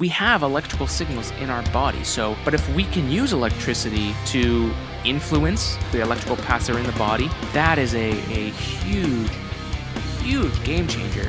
We have electrical signals in our body, but if we can use electricity to influence the electrical paths that are in the body, that is a huge, huge game changer.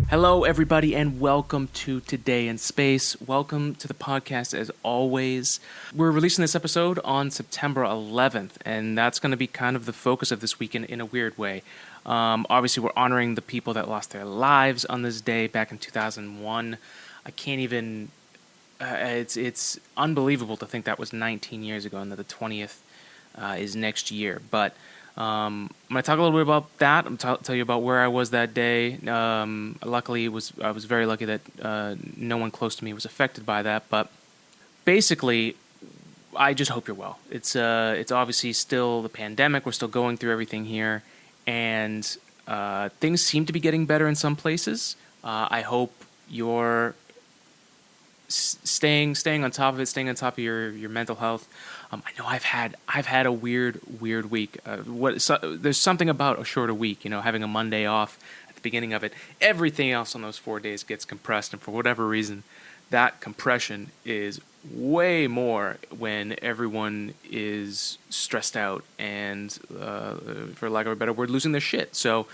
Hello, everybody, and welcome to Today in Space. Welcome to the podcast, as always. We're releasing this episode on September 11th, and that's going to be kind of the focus of this week in a weird way. Obviously, we're honoring the people that lost their lives on this day back in 2001. I can't even... it's unbelievable to think that was 19 years ago and that the 20th is next year, but... I'm going to talk a little bit about that. I'm going to tell you about where I was that day. Luckily, I was very lucky that no one close to me was affected by that. But basically, I just hope you're well. It's obviously still the pandemic. We're still going through everything here, and things seem to be getting better in some places. I hope you're staying on top of it, staying on top of your mental health. I know I've had a weird week. There's something about a shorter week, having a Monday off at the beginning of it. Everything else on those 4 days gets compressed, and for whatever reason, that compression is way more when everyone is stressed out and, for lack of a better word, losing their shit. So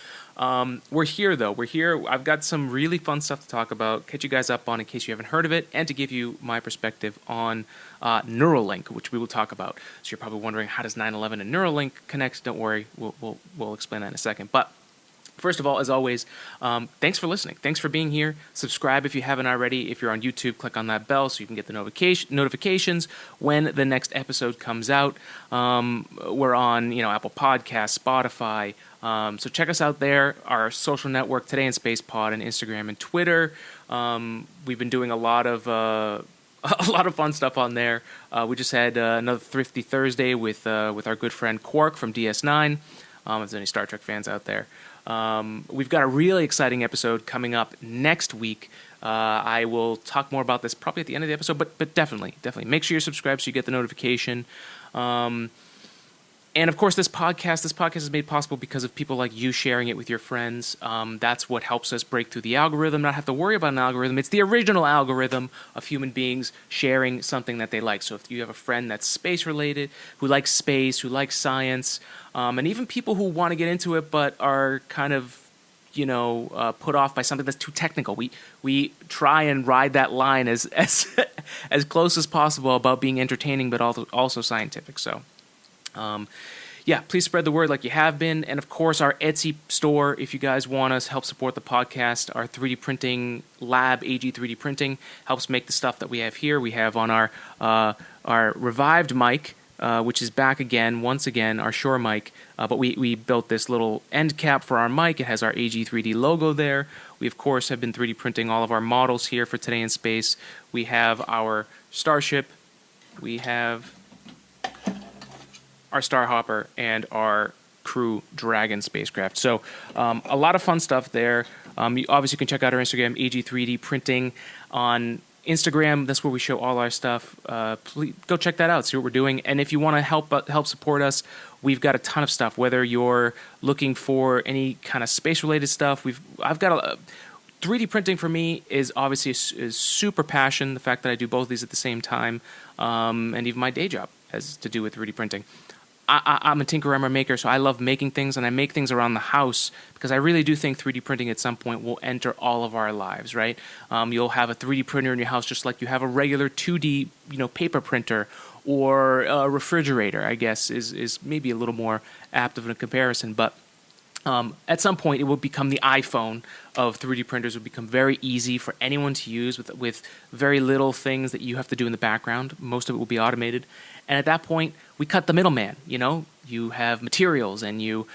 we're here, though. We're here. I've got some really fun stuff to talk about, catch you guys up on in case you haven't heard of it, and to give you my perspective on Neuralink, which we will talk about. So you're probably wondering, how does 9/11 and Neuralink connect? Don't worry, we'll explain that in a second. But first of all, as always, thanks for listening. Thanks for being here. Subscribe if you haven't already. If you're on YouTube, click on that bell so you can get the notifications when the next episode comes out. We're on, Apple Podcasts, Spotify. So check us out there. Our social network, Today in Space Pod, on Instagram and Twitter. We've been doing a lot of fun stuff on there. We just had another Thrifty Thursday with our good friend Quark from DS9. If there's any Star Trek fans out there. We've got a really exciting episode coming up next week. I will talk more about this probably at the end of the episode, but definitely make sure you're subscribed so you get the notification. And of course, this podcast is made possible because of people like you sharing it with your friends. That's what helps us break through the algorithm, not have to worry about an algorithm. It's the original algorithm of human beings sharing something that they like. So if you have a friend that's space-related, who likes space, who likes science, and even people who want to get into it but are kind of, put off by something that's too technical, we try and ride that line as close as possible about being entertaining but also scientific. So... please spread the word like you have been. And of course, our Etsy store, if you guys want us, help support the podcast. Our 3D printing lab, AG 3D printing, helps make the stuff that we have here. We have on our revived mic, which is back again, once again, our Shure mic. But we built this little end cap for our mic. It has our AG 3D logo there. We, of course, have been 3D printing all of our models here for Today in Space. We have our Starship. We have... our Starhopper, and our Crew Dragon spacecraft. So a lot of fun stuff there. You obviously can check out our Instagram, AG3D Printing, on Instagram. That's where we show all our stuff. Please go check that out, see what we're doing. And if you want to help support us, we've got a ton of stuff. Whether you're looking for any kind of space-related stuff, I've got 3D printing for me is obviously is super passion. The fact that I do both of these at the same time, and even my day job has to do with 3D printing. I'm a tinkerer, I'm a maker, so I love making things, and I make things around the house because I really do think 3D printing at some point will enter all of our lives, right? You'll have a 3D printer in your house just like you have a regular 2D, paper printer, or a refrigerator, I guess, is maybe a little more apt of a comparison, but at some point it will become the iPhone of 3D printers. Will become very easy for anyone to use with very little things that you have to do in the background. Most of it will be automated. And at that point, we cut the middleman. You have materials, and you're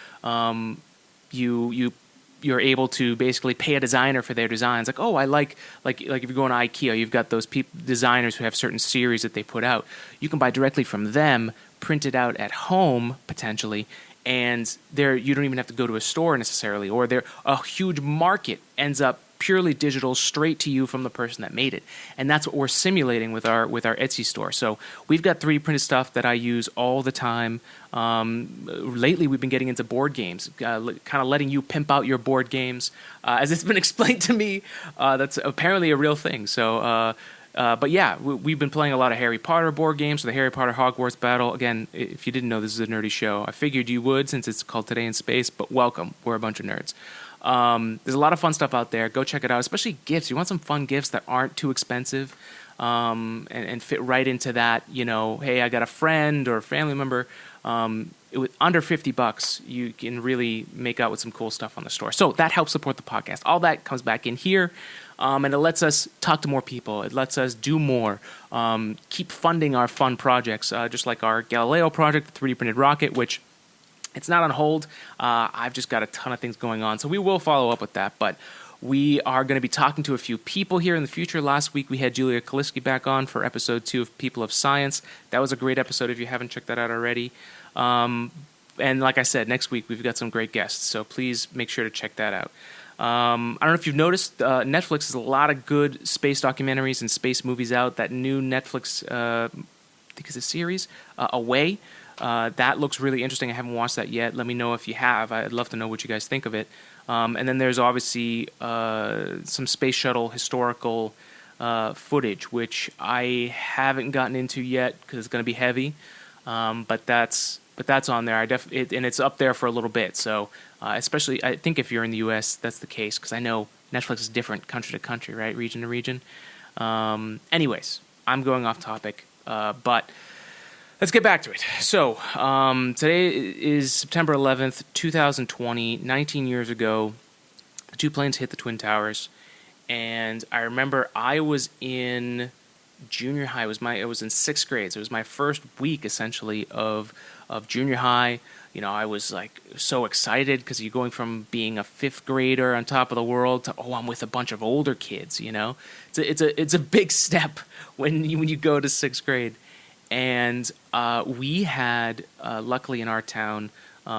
able to basically pay a designer for their designs. Like, I like if you're going to IKEA, you've got those designers who have certain series that they put out. You can buy directly from them, print it out at home potentially, and you don't even have to go to a store necessarily, or a huge market ends up purely digital straight to you from the person that made it. And that's what we're simulating with our Etsy store. So we've got 3D printed stuff that I use all the time. Lately we've been getting into board games, kind of letting you pimp out your board games. As it's been explained to me, that's apparently a real thing. So but yeah, we've been playing a lot of Harry Potter board games. So the Harry Potter Hogwarts battle. Again, if you didn't know, this is a nerdy show. I figured you would, since it's called Today in Space, but welcome. We're a bunch of nerds. There's a lot of fun stuff out there. Go check it out, especially gifts. You want some fun gifts that aren't too expensive, and fit right into that. Hey, I got a friend or a family member. With under $50, you can really make out with some cool stuff on the store. So that helps support the podcast. All that comes back in here, and it lets us talk to more people. It lets us do more, keep funding our fun projects, just like our Galileo project, the 3D printed rocket, which it's not on hold. I've just got a ton of things going on, so we will follow up with that. But we are going to be talking to a few people here in the future. Last week we had Julia Kaliski back on for episode 2 of People of Science. That was a great episode if you haven't checked that out already. And like I said, next week we've got some great guests, so please make sure to check that out. I don't know if you've noticed, Netflix has a lot of good space documentaries and space movies out. That new Netflix, I think it's a series, Away. That looks really interesting. I haven't watched that yet. Let me know if you have. I'd love to know what you guys think of it. And then there's obviously some space shuttle historical footage, which I haven't gotten into yet because it's going to be heavy. But that's on there. And it's up there for a little bit. So especially, I think if you're in the U.S., that's the case, because I know Netflix is different country to country, right? Region to region. Anyways, I'm going off topic, but let's get back to it. So today is September 11th, 2020. 19 years ago, the 2 planes hit the Twin Towers, and I remember I was in junior high. I was in 6th grade. So it was my first week, essentially, of junior high. I was like so excited because you're going from being a 5th grader on top of the world to, I'm with a bunch of older kids. It's a big step when you go to 6th grade. And we had, luckily in our town, we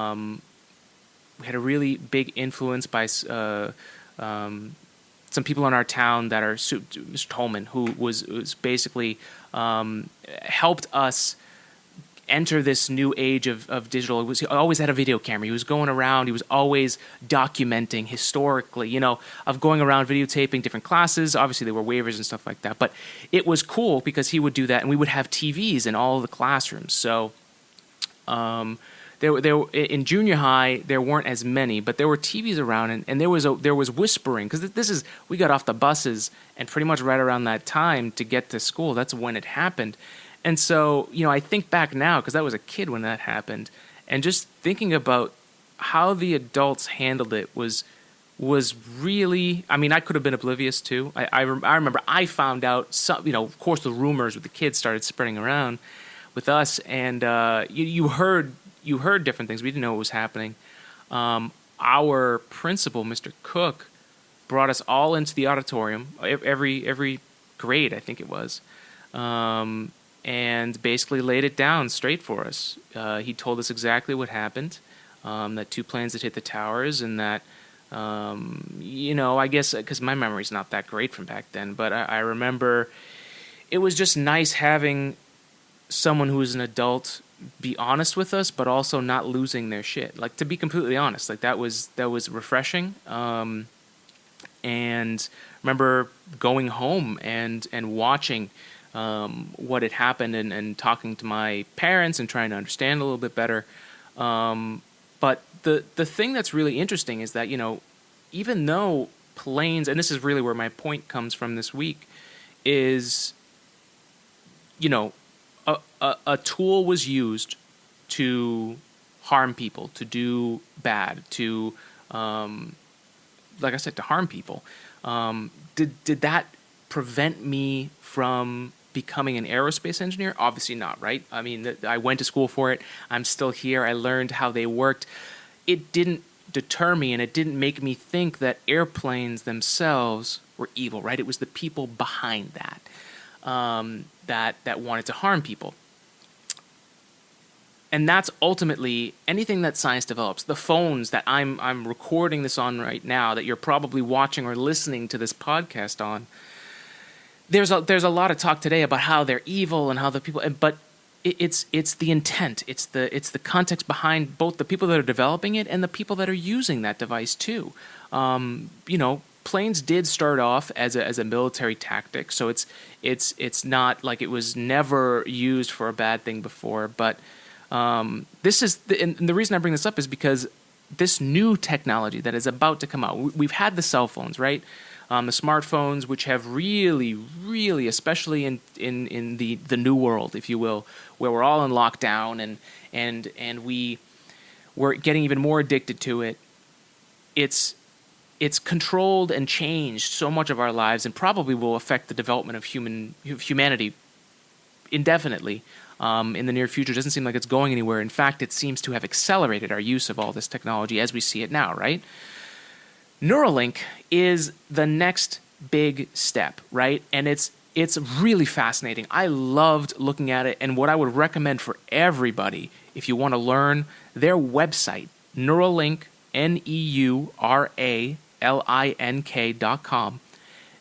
had a really big influence by some people in our town that are Mr. Tolman, who was basically helped us enter this new age of digital. He always had a video camera. He was going around. He was always documenting historically, of going around videotaping different classes. Obviously, there were waivers and stuff like that. But it was cool because he would do that, and we would have TVs in all of the classrooms. So there in junior high, there weren't as many, but there were TVs around, and there was whispering, because we got off the buses, and pretty much right around that time to get to school, that's when it happened. And so, I think back now, because I was a kid when that happened, and just thinking about how the adults handled it was really, I could have been oblivious too. I remember I found out some, of course the rumors with the kids started spreading around with us, and you heard different things. We didn't know what was happening. Our principal, Mr. Cook, brought us all into the auditorium, every grade, I think it was, and basically laid it down straight for us. He told us exactly what happened, that 2 planes had hit the towers, and that, I guess because my memory's not that great from back then, but I remember it was just nice having someone who was an adult be honest with us, but also not losing their shit. Like, to be completely honest, like that was refreshing. And remember going home and watching what had happened and talking to my parents and trying to understand a little bit better. But the thing that's really interesting is that, even though planes, and this is really where my point comes from this week, is, a tool was used to harm people, to do bad, to, like I said, to harm people. Did that prevent me from becoming an aerospace engineer? Obviously not, right? I went to school for it. I'm still here. I learned how they worked. It didn't deter me, and it didn't make me think that airplanes themselves were evil, right? It was the people behind that that wanted to harm people. and that's ultimately anything that science develops. The phones that I'm recording this on right now, that you're probably watching or listening to this podcast on. There's a lot of talk today about how they're evil and how the people, but it's the intent, it's the context behind both the people that are developing it and the people that are using that device too. Planes did start off as a military tactic, so it's not like it was never used for a bad thing before. But this is and the reason I bring this up is because this new technology that is about to come out. We've had the cell phones, right? The smartphones, which have really, really, especially in the new world, if you will, where we're all in lockdown and we're getting even more addicted to it. It's controlled and changed so much of our lives, and probably will affect the development of humanity indefinitely in the near future. It doesn't seem like it's going anywhere. In fact, it seems to have accelerated our use of all this technology as we see it now, right? Neuralink is the next big step, right? And it's really fascinating. I loved looking at it, and what I would recommend for everybody, if you want to learn, their website, Neuralink, Neuralink.com.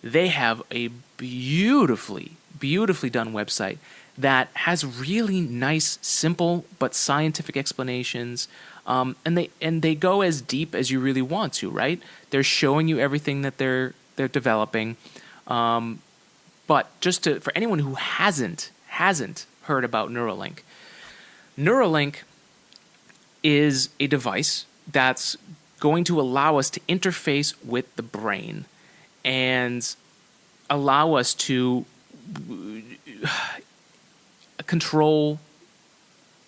They have a beautifully done website that has really nice, simple but scientific explanations. And they go as deep as you really want to, right? They're showing you everything that they're developing. But for anyone who hasn't heard about Neuralink, Neuralink is a device that's going to allow us to interface with the brain and allow us to control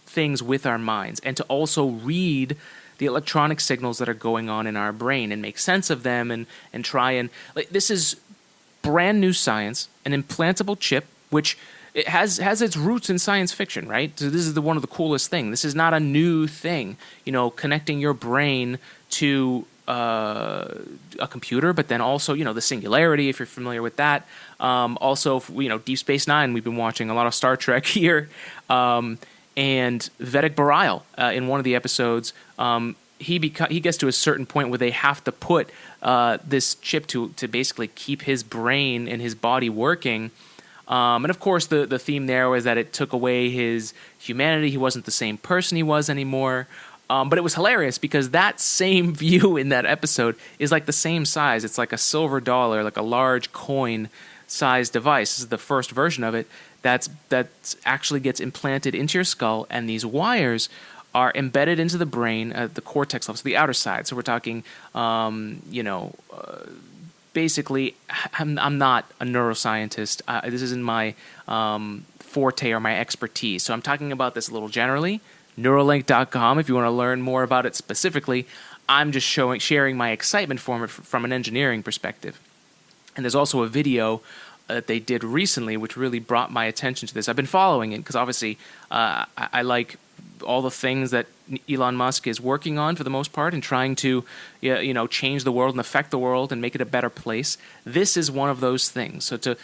things with our minds, and to also read the electronic signals that are going on in our brain and make sense of them and try and this is brand new science, an implantable chip, which it has its roots in science fiction, right? So this is one of the coolest things. This is not a new thing, connecting your brain to a computer, but then also, the singularity, if you're familiar with that. Also, Deep Space Nine, we've been watching a lot of Star Trek here. And Vedic Bareil, in one of the episodes, he gets to a certain point where they have to put this chip to basically keep his brain and his body working. And of course, the theme there was that it took away his humanity. He wasn't the same person he was anymore. But it was hilarious because that same view in that episode is like the same size. It's like a silver dollar, like a large coin-sized device. This is the first version of it. That actually gets implanted into your skull, and these wires are embedded into the brain at the cortex level, so the outer side. So we're talking, basically, I'm not a neuroscientist. This isn't my forte or my expertise. So I'm talking about this a little generally. Neuralink.com, if you want to learn more about it specifically. I'm just sharing my excitement for it from an engineering perspective. And there's also a video that they did recently, which really brought my attention to this. I've been following it because obviously I like all the things that Elon Musk is working on for the most part and trying to change the world and affect the world and make it a better place. This is one of those things. So to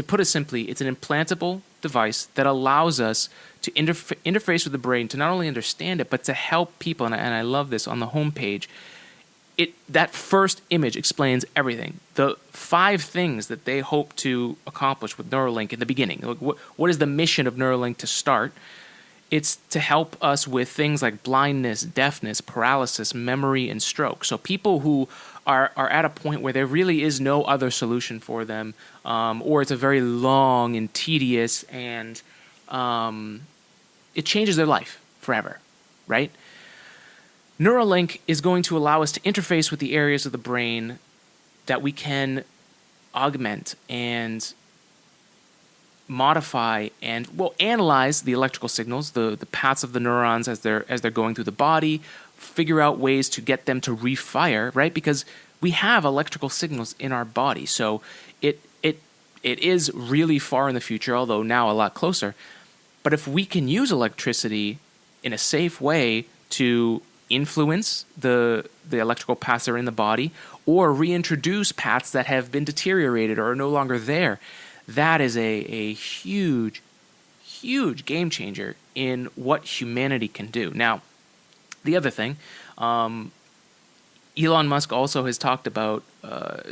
put it simply, it's an implantable device that allows us to interface with the brain to not only understand it, but to help people. And I love this on the homepage. That first image explains everything. The 5 things that they hope to accomplish with Neuralink in the beginning. What is the mission of Neuralink to start? It's to help us with things like blindness, deafness, paralysis, memory, and stroke. So people who are at a point where there really is no other solution for them, or it's a very long and tedious, and it changes their life forever, right? Neuralink is going to allow us to interface with the areas of the brain that we can augment and modify and analyze the electrical signals, the paths of the neurons as they're going through the body, figure out ways to get them to refire, right? Because we have electrical signals in our body, so it is really far in the future, although now a lot closer. But if we can use electricity in a safe way to influence the electrical paths that are in the body, or reintroduce paths that have been deteriorated or are no longer there, that is a huge, huge game changer in what humanity can do. Now, the other thing, Elon Musk also has talked about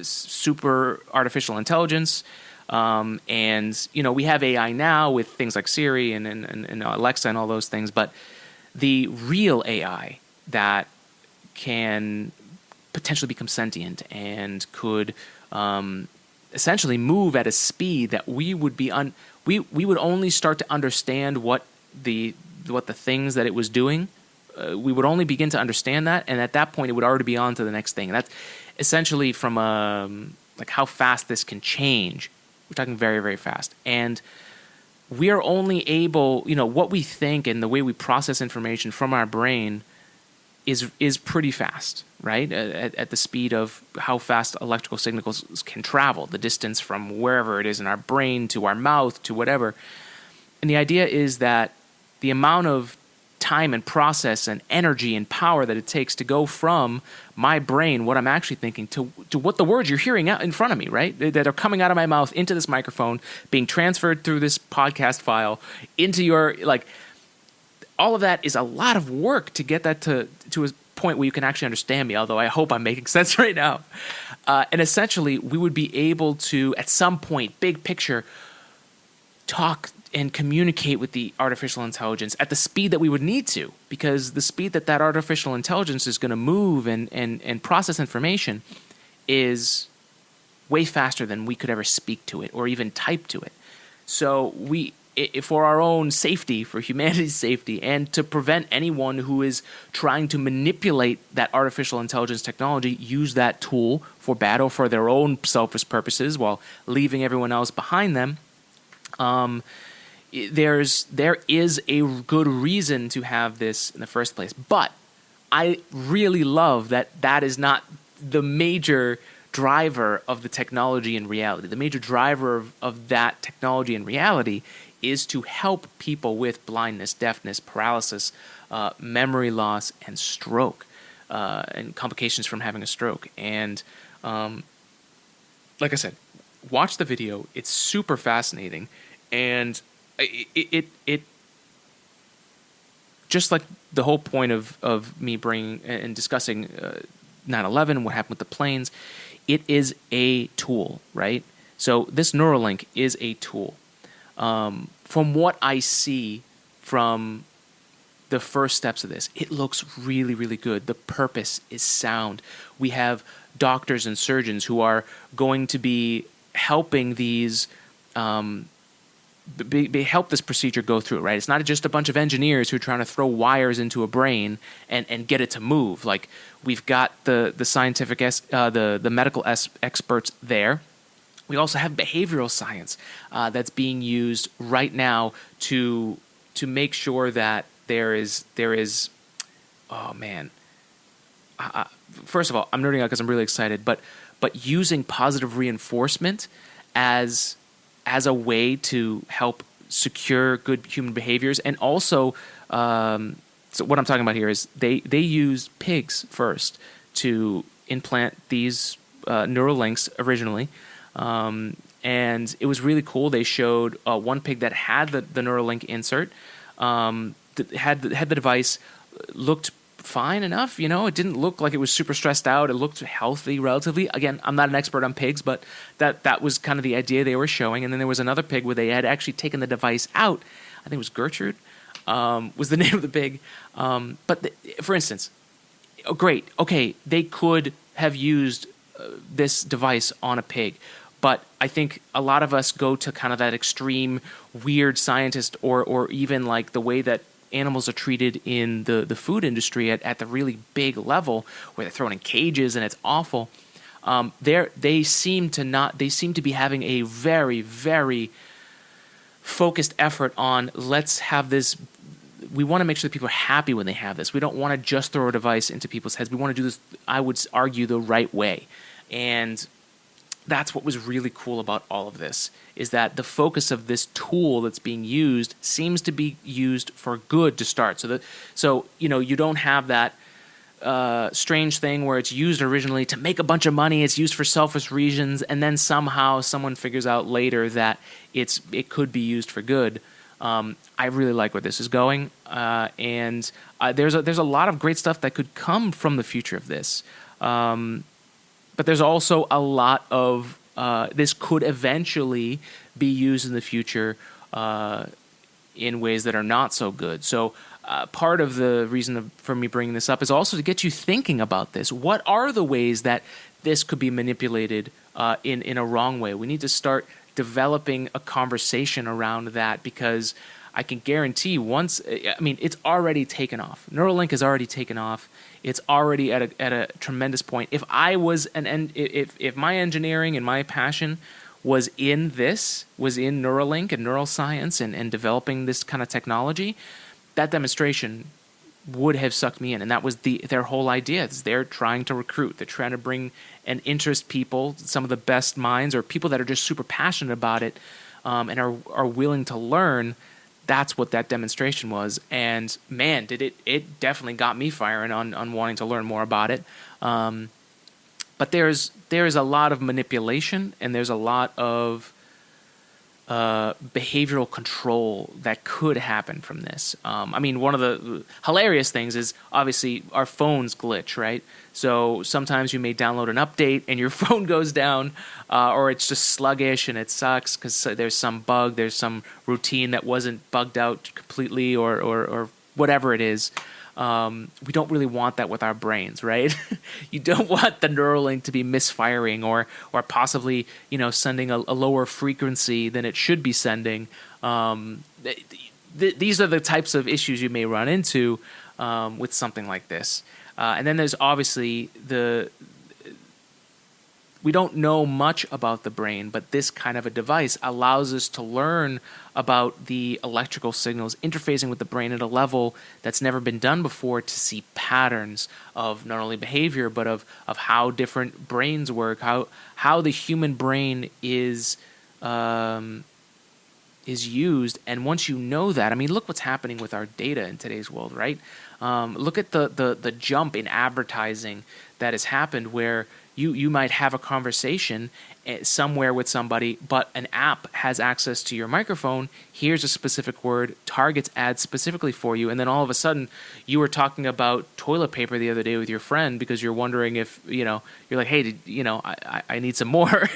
super artificial intelligence. And, we have AI now with things like Siri and Alexa and all those things. But the real AI that can potentially become sentient and could essentially move at a speed that we would be we would only start to understand what the things that it was doing. We would only begin to understand that, and at that point, it would already be on to the next thing. And that's essentially from like how fast this can change. We're talking very, very fast, and we are only able, what we think and the way we process information from our brain is pretty fast, right? At the speed of how fast electrical signals can travel, the distance from wherever it is in our brain to our mouth to whatever. And the idea is that the amount of time and process and energy and power that it takes to go from my brain, what I'm actually thinking, to what the words you're hearing out in front of me, right? That are coming out of my mouth into this microphone, being transferred through this podcast file into your, all of that is a lot of work to get that to a point where you can actually understand me, although I hope I'm making sense right now. And essentially, we would be able to, at some point, big picture, talk and communicate with the artificial intelligence at the speed that we would need to, because the speed that artificial intelligence is going to move and process information is way faster than we could ever speak to it or even type to it. So for our own safety, for humanity's safety, and to prevent anyone who is trying to manipulate that artificial intelligence technology, use that tool for bad or for their own selfish purposes while leaving everyone else behind them, there is a good reason to have this in the first place. But I really love that is not the major driver of the technology in reality. The major driver of that technology in reality is to help people with blindness, deafness, paralysis, memory loss, and stroke, and complications from having a stroke. And like I said, watch the video. It's super fascinating. And it just like the whole point of me bringing and discussing 9/11, what happened with the planes, it is a tool, right? So this Neuralink is a tool. From what I see from the first steps of this, it looks really, really good. The purpose is sound. We have doctors and surgeons who are going to be helping these help this procedure go through, right? It's not just a bunch of engineers who are trying to throw wires into a brain and get it to move. Like, we've got the scientific, the medical experts there. We also have behavioral science that's being used right now to make sure that there is. Oh man! First of all, I'm nerding out because I'm really excited. But using positive reinforcement as a way to help secure good human behaviors, and also, so what I'm talking about here is they used pigs first to implant these Neuralinks originally. And it was really cool. They showed one pig that had the Neuralink insert, had the device, looked fine enough. It didn't look like it was super stressed out. It looked healthy relatively. Again, I'm not an expert on pigs, but that was kind of the idea they were showing. And then there was another pig where they had actually taken the device out. I think it was Gertrude, was the name of the pig. But for instance, great. Okay, they could have used this device on a pig. But I think a lot of us go to kind of that extreme weird scientist or even like the way that animals are treated in the food industry at the really big level where they're thrown in cages and it's awful. They seem to be having a very, very focused effort on, let's have this. We want to make sure that people are happy when they have this. We don't want to just throw a device into people's heads. We want to do this, I would argue, the right way. And that's what was really cool about all of this, is that the focus of this tool that's being used seems to be used for good to start. So you don't have that strange thing where it's used originally to make a bunch of money, it's used for selfish reasons, and then somehow someone figures out later that it could be used for good. I really like where this is going, and there's a lot of great stuff that could come from the future of this. But there's also a lot of this could eventually be used in the future in ways that are not so good. So part of the reason for me bringing this up is also to get you thinking about this. What are the ways that this could be manipulated in a wrong way? We need to start developing a conversation around that, because I can guarantee it's already taken off. Neuralink has already taken off. It's already at a tremendous point. If I was if my engineering and my passion was in Neuralink and neuroscience and developing this kind of technology, that demonstration would have sucked me in. And that was their whole idea. They're trying to recruit. They're trying to bring and interest people, some of the best minds or people that are just super passionate about it and are willing to learn. That's what that demonstration was. And man, it definitely got me firing on wanting to learn more about it. But there's a lot of manipulation, and there's a lot of behavioral control that could happen from this. One of the hilarious things is obviously our phones glitch, right? So sometimes you may download an update and your phone goes down, or it's just sluggish and it sucks because there's some bug, there's some routine that wasn't bugged out completely, or whatever it is. We don't really want that with our brains, right? You don't want the Neuralink to be misfiring or possibly, sending a lower frequency than it should be sending. These are the types of issues you may run into with something like this. And then there's obviously we don't know much about the brain, but this kind of a device allows us to learn about the electrical signals interfacing with the brain at a level that's never been done before, to see patterns of not only behavior, but of how different brains work, how the human brain is used. And once you know that, look what's happening with our data in today's world, right? Look at the jump in advertising that has happened, where you might have a conversation somewhere with somebody, but an app has access to your microphone, here's a specific word, targets ads specifically for you, and then all of a sudden you were talking about toilet paper the other day with your friend because you're wondering if, you're like, hey, I need some more.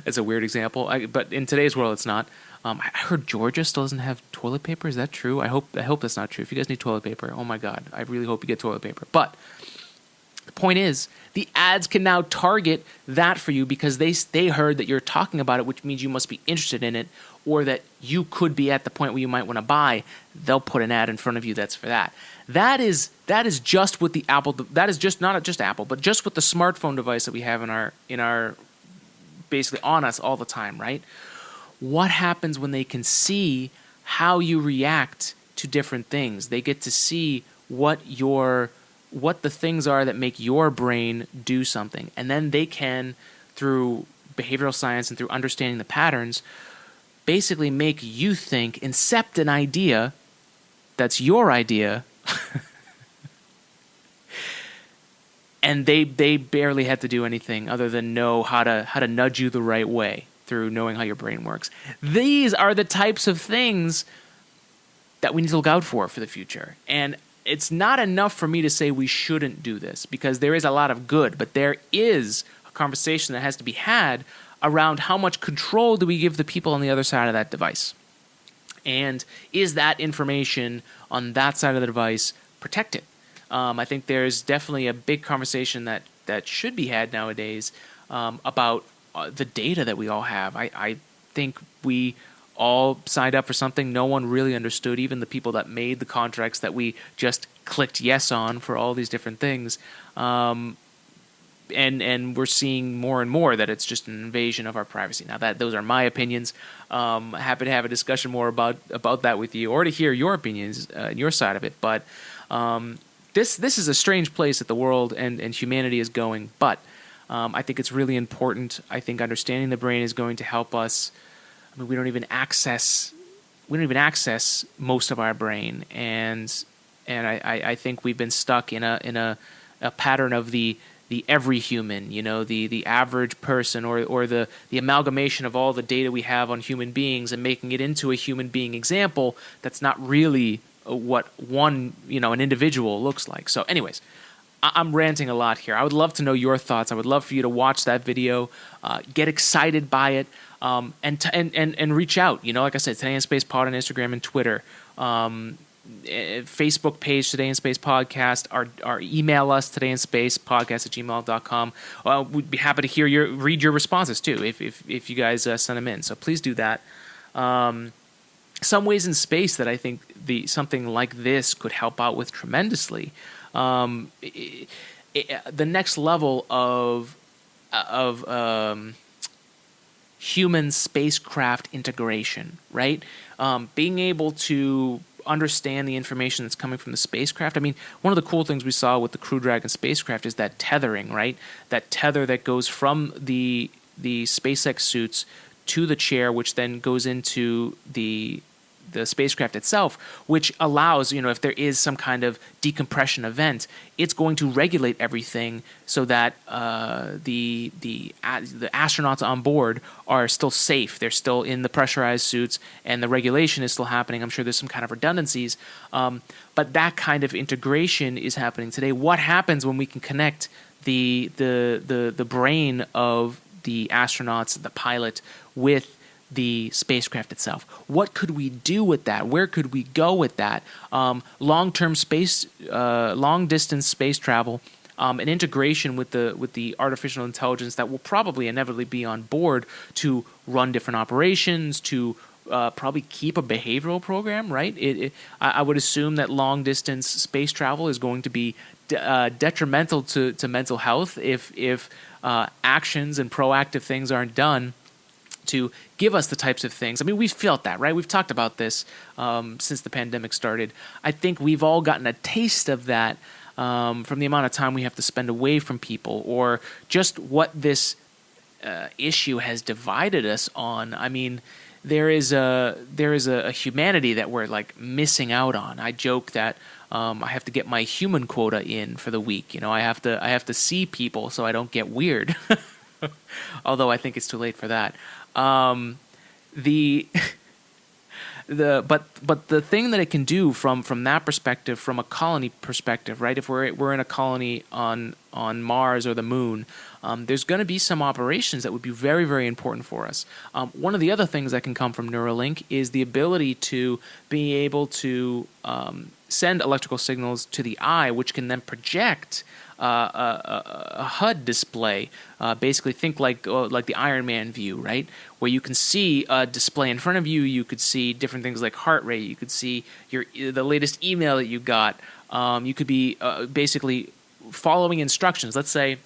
It's a weird example, but in today's world it's not. I heard Georgia still doesn't have toilet paper. Is that true? I hope that's not true. If you guys need toilet paper, oh my God, I really hope you get toilet paper. But the point is, the ads can now target that for you because they heard that you're talking about it, which means you must be interested in it, or that you could be at the point where you might want to buy. They'll put an ad in front of you that's for that. That is just with the Apple. That is just not just Apple, but just with the smartphone device that we have in our basically on us all the time, right? What happens when they can see how you react to different things? They get to see what the things are that make your brain do something. And then they can, through behavioral science and through understanding the patterns, basically make you think, incept an idea that's your idea. And they barely had to do anything other than know how to nudge you the right way through knowing how your brain works. These are the types of things that we need to look out for the future. And it's not enough for me to say we shouldn't do this, because there is a lot of good, but there is a conversation that has to be had around how much control do we give the people on the other side of that device? And is that information on that side of the device protected? I think there's definitely a big conversation that should be had nowadays about the data that we all have. I think we all signed up for something no one really understood, even the people that made the contracts that we just clicked yes on for all these different things. And we're seeing more and more that it's just an invasion of our privacy. Now, those are my opinions. Happy to have a discussion more about that with you, or to hear your opinions and your side of it. But this is a strange place that the world and humanity is going. But I think it's really important. I think understanding the brain is going to help us. We don't even access most of our brain, and I think we've been stuck in a pattern of the every human, the average person, or the amalgamation of all the data we have on human beings and making it into a human being example that's not really what one, an individual looks like. So anyways, I'm ranting a lot here. I would love to know your thoughts. I would love for you to watch that video, get excited by it, and reach out. Like I said, Today in Space Pod on Instagram and Twitter. Facebook page, Today in Space Podcast, or email us, todayinspacepodcast@gmail.com. We'd be happy to read your responses too, if you guys send them in. So please do that. Some ways in space that I think something like this could help out with tremendously. The next level of human spacecraft integration, right? Being able to understand the information that's coming from the spacecraft. I mean, one of the cool things we saw with the Crew Dragon spacecraft is that tethering, right? That tether that goes from the SpaceX suits to the chair, which then goes into the spacecraft itself, which allows, if there is some kind of decompression event, it's going to regulate everything so that the astronauts on board are still safe. They're still in the pressurized suits, and the regulation is still happening. I'm sure there's some kind of redundancies, but that kind of integration is happening today. What happens when we can connect the brain of the astronauts, the pilot, with the spacecraft itself? What could we do with that? Where could we go with that? Long-distance space travel, an integration with the artificial intelligence that will probably inevitably be on board to run different operations, to probably keep a behavioral program, right? I would assume that long-distance space travel is going to be detrimental to mental health if actions and proactive things aren't done to give us the types of things. I mean, we've felt that, right? We've talked about this since the pandemic started. I think we've all gotten a taste of that from the amount of time we have to spend away from people, or just what this issue has divided us on. I mean, there is a humanity that we're like missing out on. I joke that I have to get my human quota in for the week. I have to see people so I don't get weird. Although I think it's too late for that. But the thing that it can do from that perspective, from a colony perspective, right? If we're in a colony on Mars or the Moon, there's going to be some operations that would be very, very important for us. One of the other things that can come from Neuralink is the ability to be able to send electrical signals to the eye, which can then project a HUD display. Basically, think like the Iron Man view, right? Where you can see a display in front of you. You could see different things like heart rate. You could see the latest email that you got. You could be basically following instructions. Let's say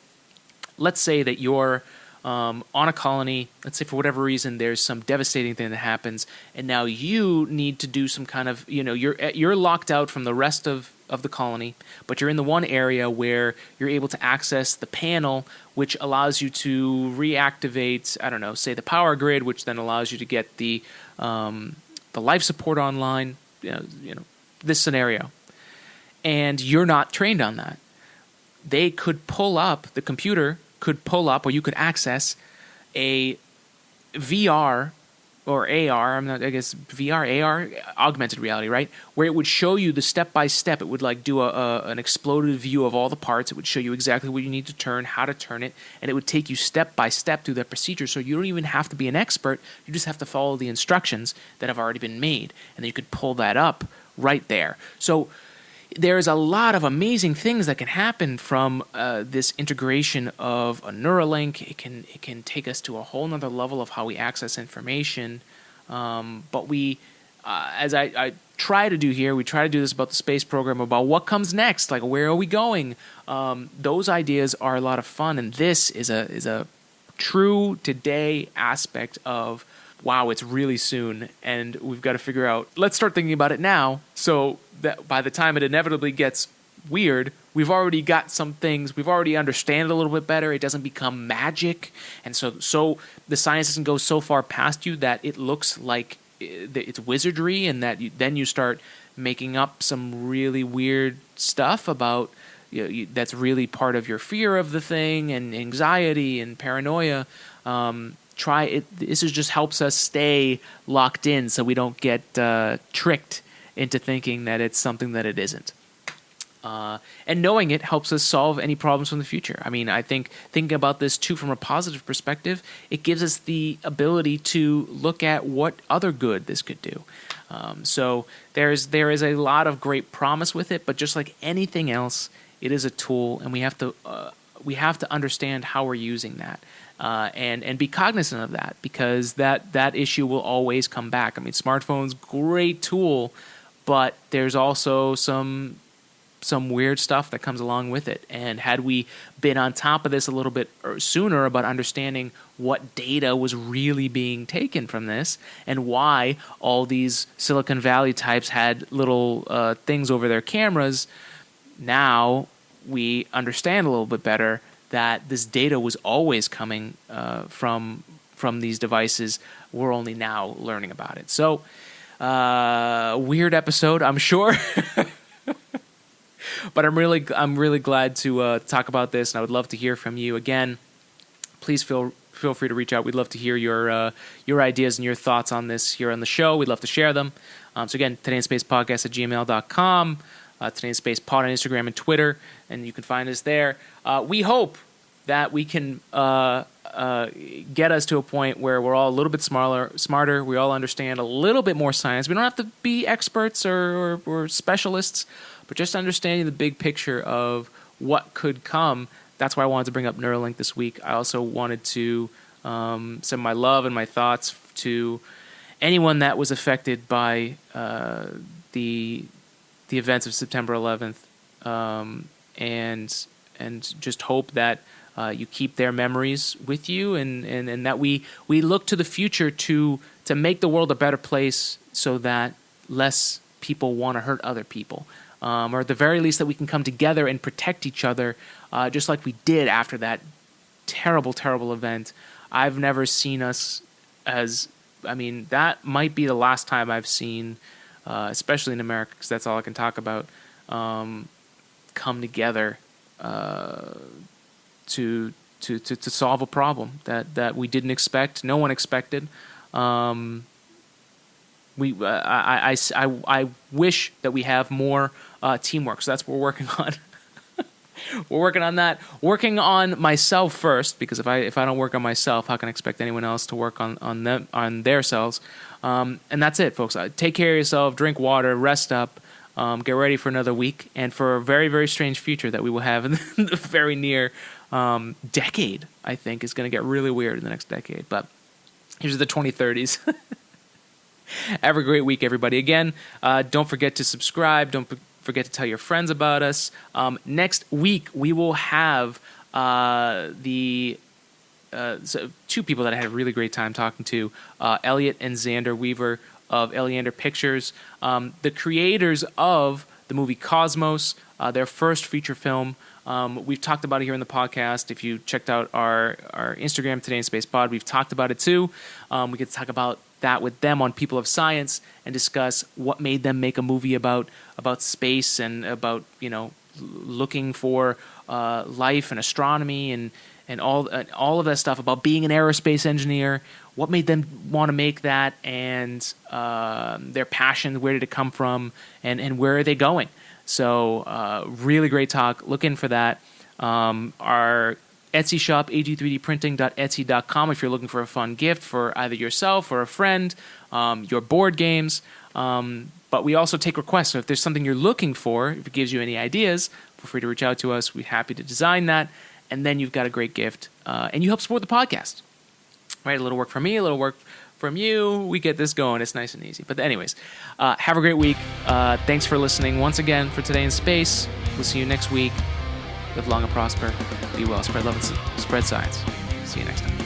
that you're on a colony. Let's say for whatever reason there's some devastating thing that happens, and now you need to do some kind of, you're locked out from the rest of the colony, but you're in the one area where you're able to access the panel, which allows you to reactivate, I don't know, say the power grid, which then allows you to get the life support online, this scenario. And you're not trained on that. The computer could pull up, or you could access a VR or AR, VR, AR, augmented reality, right? Where it would show you the step-by-step. It would like do an exploded view of all the parts. It would show you exactly what you need to turn, how to turn it, and it would take you step-by-step through that procedure. So you don't even have to be an expert. You just have to follow the instructions that have already been made, and then you could pull that up right there. So there's a lot of amazing things that can happen from this integration of a Neuralink. It can take us to a whole nother level of how we access information. But we, as I try to do here, we try to do this about the space program, about what comes next, like where are we going? Those ideas are a lot of fun, and this is a true today aspect of, wow, it's really soon, and we've got to figure out, let's start thinking about it now, so that by the time it inevitably gets weird, we've already got some things, we've already understand it a little bit better, it doesn't become magic, and so the science doesn't go so far past you that it looks like it's wizardry, and that then you start making up some really weird stuff about that's really part of your fear of the thing and anxiety and paranoia, try it. This just helps us stay locked in so we don't get tricked into thinking that it's something that it isn't. And knowing it helps us solve any problems from the future. I mean, I think thinking about this too from a positive perspective, it gives us the ability to look at what other good this could do. So there is a lot of great promise with it, but just like anything else, it is a tool, and we have to understand how we're using that. And be cognizant of that, because that issue will always come back. I mean, smartphones, great tool, but there's also some weird stuff that comes along with it. And had we been on top of this a little bit sooner about understanding what data was really being taken from this and why all these Silicon Valley types had little things over their cameras, now we understand a little bit better that this data was always coming from these devices. We're only now learning about it. So, weird episode, I'm sure. But I'm really glad to talk about this, and I would love to hear from you. Again, please feel free to reach out. We'd love to hear your ideas and your thoughts on this here on the show. We'd love to share them. So again, todayinspacepodcast@gmail.com. Today in Space Pod on Instagram and Twitter, and you can find us there. We hope that we can get us to a point where we're all a little bit smarter. We all understand a little bit more science. We don't have to be experts or specialists, but just understanding the big picture of what could come. That's why I wanted to bring up Neuralink this week. I also wanted to send my love and my thoughts to anyone that was affected by the events of September 11th, and just hope that you keep their memories with you, and that we look to the future to make the world a better place so that less people want to hurt other people. Or at the very least that we can come together and protect each other, just like we did after that terrible, terrible event. I've never seen us that might be the last time I've seen, especially in America, because that's all I can talk about, come together to solve a problem that we didn't expect, no one expected. I wish that we have more teamwork, so that's what we're working on. We're working on that. Working on myself first, because if I don't work on myself, how can I expect anyone else to work on their selves? And that's it, folks. Take care of yourself. Drink water. Rest up. Get ready for another week and for a very, very strange future that we will have in the very near decade. I think is going to get really weird in the next decade. But here's the 2030s. Have a great week, everybody. Again, don't forget to subscribe. Don't forget to tell your friends about us. Next week, we will have so two people that I had a really great time talking to, Elliot and Xander Weaver of Eleander Pictures, the creators of the movie Cosmos, their first feature film. We've talked about it here in the podcast. If you checked out our Instagram, Today in Space Pod, we've talked about it too. We get to talk about that with them on People of Science and discuss what made them make a movie about space and about looking for life and astronomy and all of that stuff, about being an aerospace engineer. What made them want to make that, and their passion, where did it come from, and where are they going? So really great talk. Look in for that. Our Etsy shop, ag3dprinting.etsy.com, if you're looking for a fun gift for either yourself or a friend, your board games. But we also take requests. So if there's something you're looking for, if it gives you any ideas, feel free to reach out to us. We're happy to design that. And then you've got a great gift. And you help support the podcast. Right? A little work from me, a little work from you. We get this going. It's nice and easy. But anyways, have a great week. Thanks for listening once again for Today in Space. We'll see you next week. Live long and prosper. Be well. Spread love and spread science. See you next time.